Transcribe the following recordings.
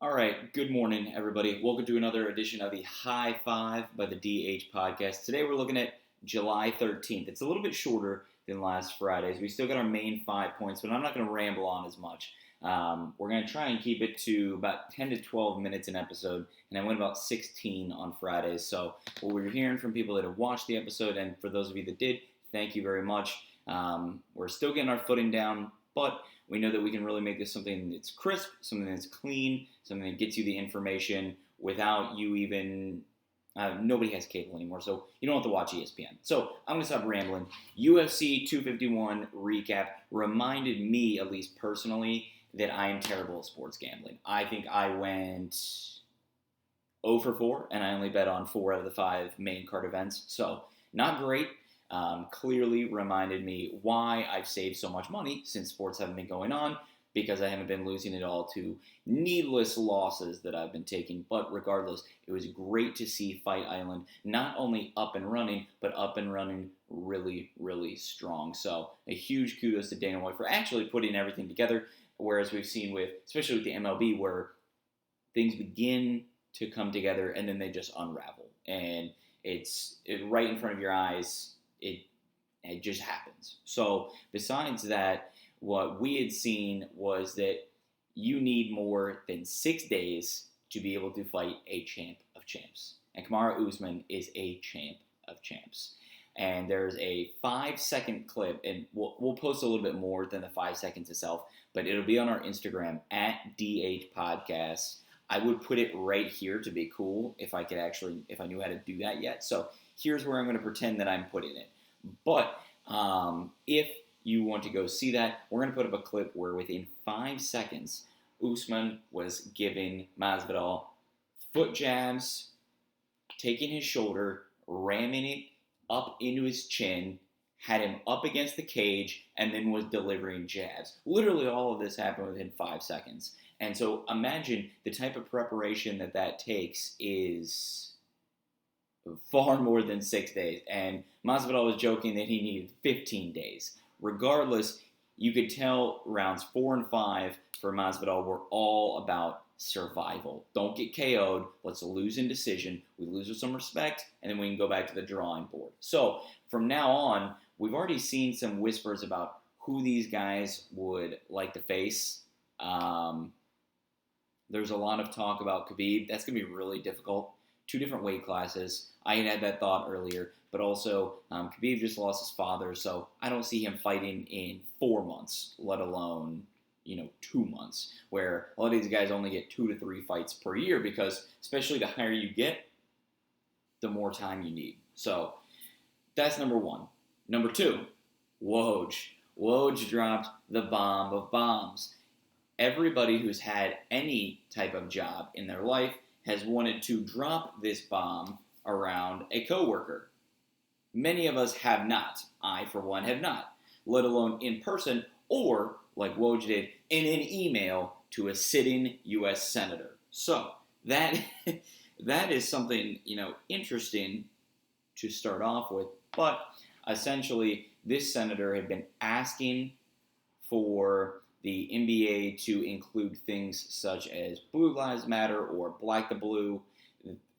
All right, good morning, everybody. Welcome to another edition of the High Five by the DH podcast. Today we're looking at July 13th. It's a little bit shorter than last Friday's. We still got our main 5 points, but I'm not going to ramble on as much. We're going to try and keep it to about 10 to 12 minutes an episode, and I went about 16 on Fridays. So what we're hearing from people that have watched the episode, and for those of you that did, thank you very much. We're still getting our footing down, but we know that we can really make this something that's crisp, something that's clean, something that gets you the information without you even. Nobody has cable anymore, so you don't have to watch ESPN. So I'm going to stop rambling. UFC 251 recap reminded me, at least personally, that I am terrible at sports gambling. I think I went 0 for 4, and I only bet on 4 out of the 5 main card events. So not great. Clearly reminded me why I've saved so much money since sports haven't been going on, because I haven't been losing it all to needless losses that I've been taking. But regardless, it was great to see Fight Island not only up and running, but up and running really, really strong. So a huge kudos to Dana White for actually putting everything together, whereas we've seen with, especially with the MLB, where things begin to come together and then they just unravel. And it's right in front of your eyes. It just happens. So besides that, what we had seen was that you need more than 6 days to be able to fight a champ of champs. And Kamaru Usman is a champ of champs. And there's a 5-second clip, and we'll post a little bit more than the 5 seconds itself, but it'll be on our Instagram at DH Podcast. I would put it right here to be cool if I knew how to do that yet. So here's where I'm going to pretend that I'm putting it. But if you want to go see that, we're going to put up a clip where within 5 seconds, Usman was giving Masvidal foot jabs, taking his shoulder, ramming it up into his chin, had him up against the cage, and then was delivering jabs. Literally all of this happened within 5 seconds. And so imagine the type of preparation that takes is far more than 6 days. And Masvidal was joking that he needed 15 days. Regardless, you could tell rounds 4 and 5 for Masvidal were all about survival. Don't get KO'd. Let's lose in decision. We lose with some respect, and then we can go back to the drawing board. So from now on, we've already seen some whispers about who these guys would like to face. There's a lot of talk about Khabib. That's going to be really difficult. 2 different weight classes. I had that thought earlier, but also Khabib just lost his father, so I don't see him fighting in 4 months, let alone 2 months, where a lot of these guys only get 2 to 3 fights per year, because especially the higher you get, the more time you need. So that's number 1. Number 2, Woj. Woj dropped the bomb of bombs. Everybody who's had any type of job in their life has wanted to drop this bomb around a coworker. Many of us have not. I, for one, have not, let alone in person or, like Woj did, in an email to a sitting U.S. senator. So that is something interesting to start off with. But essentially, this senator had been asking for the NBA to include things such as Blue Lives Matter or Black the Blue,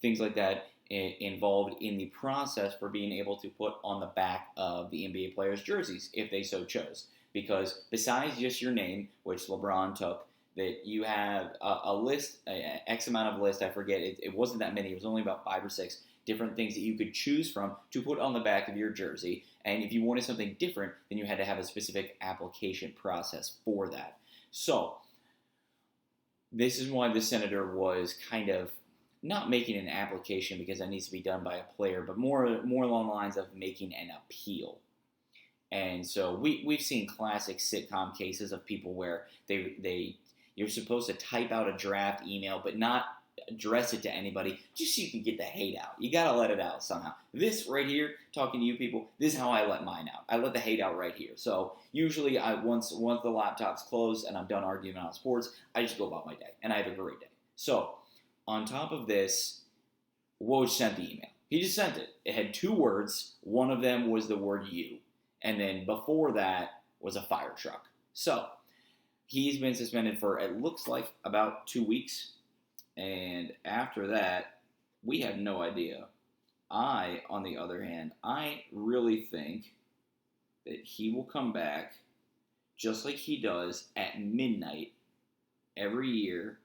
things like that involved in the process for being able to put on the back of the NBA players' jerseys if they so chose. Because besides just your name, which LeBron took, that you have a list, X amount of list, I forget, it wasn't that many, it was only about 5 or 6 different things that you could choose from to put on the back of your jersey. And if you wanted something different, then you had to have a specific application process for that. So this is why the senator was kind of not making an application, because that needs to be done by a player, but more along the lines of making an appeal. And so we've seen classic sitcom cases of people where you're supposed to type out a draft email, but not address it to anybody, just so you can get the hate out. You gotta let it out somehow. This right here, talking to you people, this is how I let mine out. I let the hate out right here. So usually, once the laptop's closed and I'm done arguing about sports, I just go about my day, and I have a great day. So on top of this, Woj sent the email. He just sent it. It had 2 words. One of them was the word "you," and then before that was a fire truck. So he's been suspended for, it looks like, about 2 weeks. And after that, we have no idea. On the other hand, I really think that he will come back just like he does at midnight every year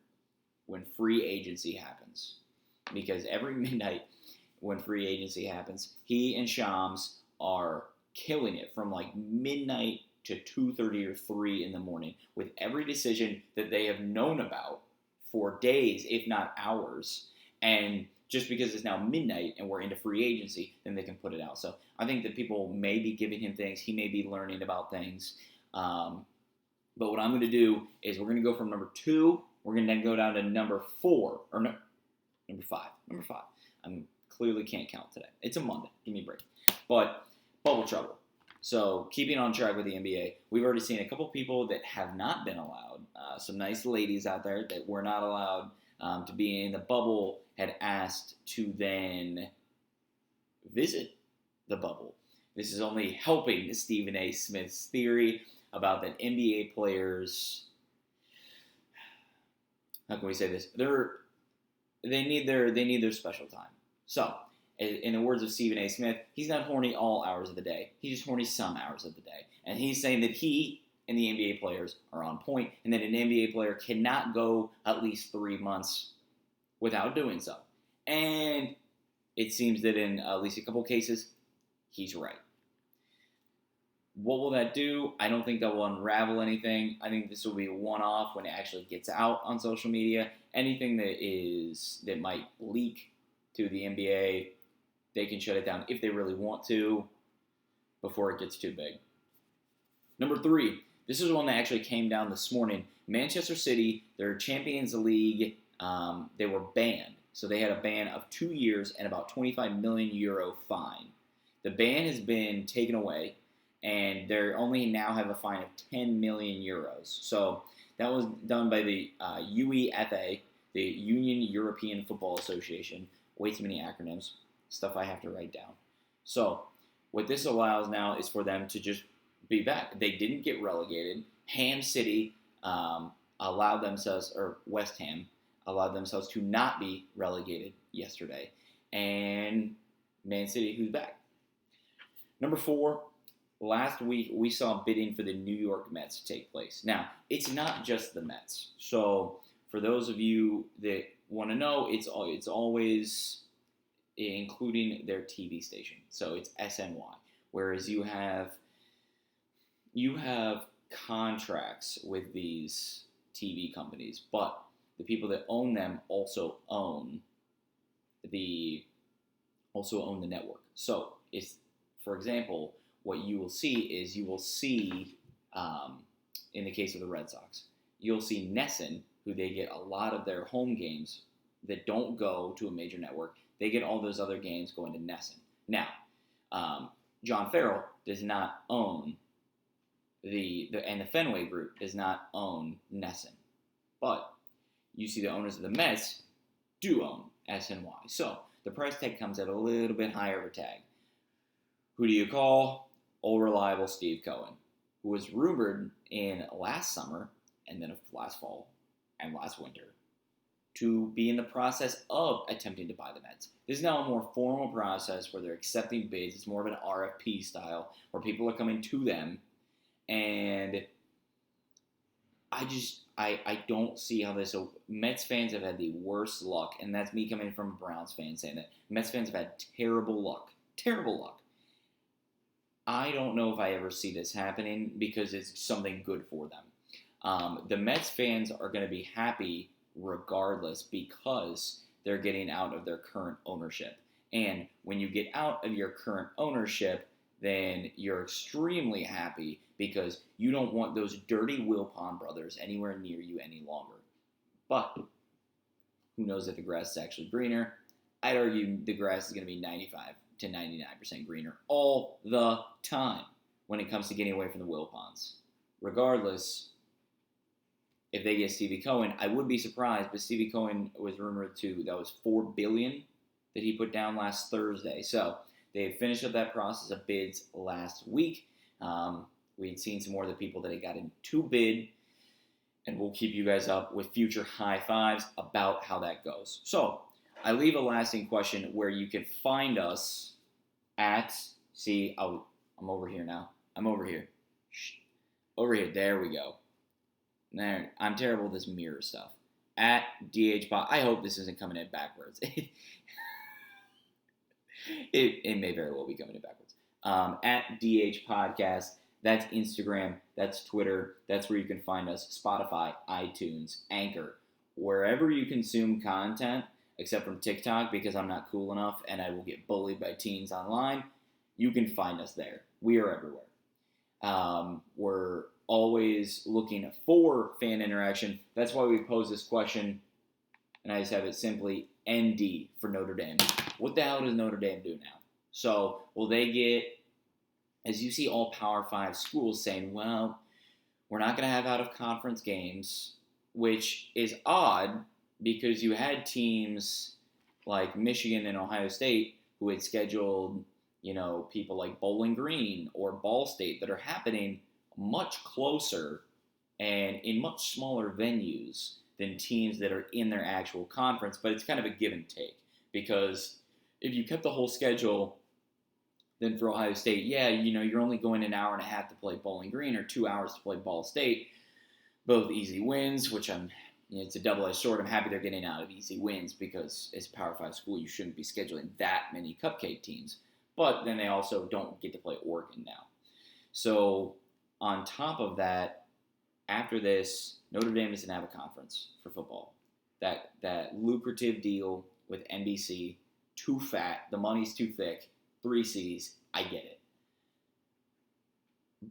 when free agency happens. Because every midnight when free agency happens, he and Shams are killing it from like midnight to 2:30 or 3 in the morning with every decision that they have known about for days, if not hours. And just because it's now midnight and we're into free agency, then they can put it out. So I think that people may be giving him things. He may be learning about things. But what I'm going to do is we're going to go from number 2. We're going to then go down to number 4. Or no, number 5. Number 5. I clearly can't count today. It's a Monday. Give me a break. But bubble trouble. So keeping on track with the NBA, we've already seen a couple people that have not been allowed. Some nice ladies out there that were not allowed to be in the bubble had asked to then visit the bubble. This is only helping Stephen A. Smith's theory about that NBA players, how can we say this? They need their special time. So, in the words of Stephen A. Smith, he's not horny all hours of the day. He's just horny some hours of the day. And he's saying that he and the NBA players are on point, and that an NBA player cannot go at least 3 months without doing so. And it seems that in at least a couple cases, he's right. What will that do? I don't think that will unravel anything. I think this will be a one-off when it actually gets out on social media. Anything that might leak to the NBA, they can shut it down if they really want to before it gets too big. Number 3, this is one that actually came down this morning. Manchester City, their Champions League, they were banned. So they had a ban of 2 years and about €25 million fine. The ban has been taken away, and they only now have a fine of €10 million. So that was done by the UEFA, the Union European Football Association. Way too many acronyms, stuff I have to write down. So what this allows now is for them to just be back. They didn't get relegated. Ham City allowed themselves, or West Ham allowed themselves to not be relegated yesterday. And Man City, who's back. Number 4, last week we saw bidding for the New York Mets take place. Now, it's not just the Mets. So for those of you that want to know, it's always including their TV station. So it's SNY. Whereas you have contracts with these TV companies, but the people that own them also own the network. So it's, for example, what you will see in the case of the Red Sox, you'll see NESN, who they get a lot of their home games that don't go to a major network. They get all those other games going to NESN. Now, John Farrell does not own and the Fenway Group does not own NESN. But you see the owners of the Mets do own SNY. So the price tag comes at a little bit higher of a tag. Who do you call? Old reliable Steve Cohen, who was rumored in last summer and then last fall and last winter to be in the process of attempting to buy the Mets. This is now a more formal process where they're accepting bids. It's more of an RFP style where people are coming to them. And I don't see how this. So Mets fans have had the worst luck, and that's me coming from a Browns fan saying that. Mets fans have had terrible luck. Terrible luck. I don't know if I ever see this happening because it's something good for them. The Mets fans are going to be happy regardless because they're getting out of their current ownership. And when you get out of your current ownership, then you're extremely happy because you don't want those dirty Wilpon brothers anywhere near you any longer. But who knows if the grass is actually greener? I'd argue the grass is going to be 95 to 99% greener all the time when it comes to getting away from the Wilpons. Regardless, if they get Stevie Cohen, I would be surprised, but Stevie Cohen was rumored that was $4 billion that he put down last Thursday. So they finished up that process of bids last week. We had seen some more of the people that had gotten to bid. and we'll keep you guys up with future high fives about how that goes. So I leave a lasting question where you can find us at, I'm over here now. I'm over here. Shh. Over here. There we go. There. I'm terrible at this mirror stuff. At DHPod. I hope this isn't coming in backwards. It may very well be coming in backwards. At DH Podcast. That's Instagram. That's Twitter. That's where you can find us. Spotify, iTunes, Anchor. Wherever you consume content, except from TikTok because I'm not cool enough and I will get bullied by teens online, you can find us there. We are everywhere. We're always looking for fan interaction. That's why we pose this question, and I just have it simply ND for Notre Dame. What the hell does Notre Dame do now? So will they get, as you see all Power 5 schools saying, well, we're not going to have out-of-conference games, which is odd because you had teams like Michigan and Ohio State who had scheduled, people like Bowling Green or Ball State that are happening much closer and in much smaller venues than teams that are in their actual conference. But it's kind of a give and take because if you kept the whole schedule, then for Ohio State, you're only going an hour and a half to play Bowling Green or 2 hours to play Ball State. Both easy wins, which it's a double-edged sword. I'm happy they're getting out of easy wins because as a Power 5 school, you shouldn't be scheduling that many cupcake teams. But then they also don't get to play Oregon now. So on top of that, after this, Notre Dame doesn't have a conference for football. That lucrative deal with NBC, too fat, the money's too thick, 3 C's, I get it.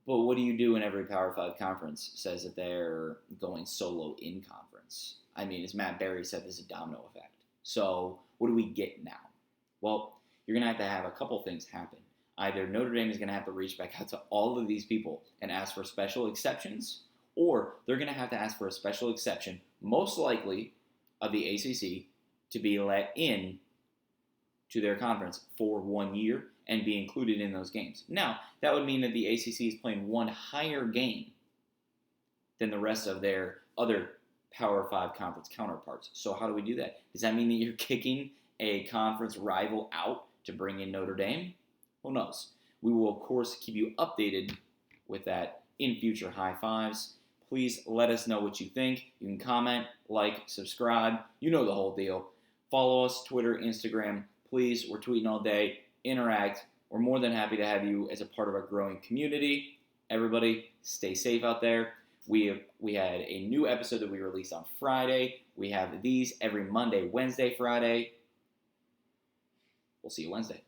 But what do you do when every Power 5 conference says that they're going solo in conference? I mean, as Matt Berry said, this is a domino effect. So what do we get now? Well, you're going to have a couple things happen. Either Notre Dame is going to have to reach back out to all of these people and ask for special exceptions, or they're going to have to ask for a special exception, most likely of the ACC, to be let in to their conference for 1 year and be included in those games. Now, that would mean that the ACC is playing one higher game than the rest of their other Power 5 conference counterparts. So how do we do that? Does that mean that you're kicking a conference rival out to bring in Notre Dame? Who knows? We will, of course, keep you updated with that in future high fives. Please let us know what you think. You can comment, like, subscribe. You know the whole deal. Follow us, Twitter, Instagram. Please, we're tweeting all day. Interact. We're more than happy to have you as a part of our growing community. Everybody, stay safe out there. We had a new episode that we released on Friday. We have these every Monday, Wednesday, Friday. We'll see you Wednesday.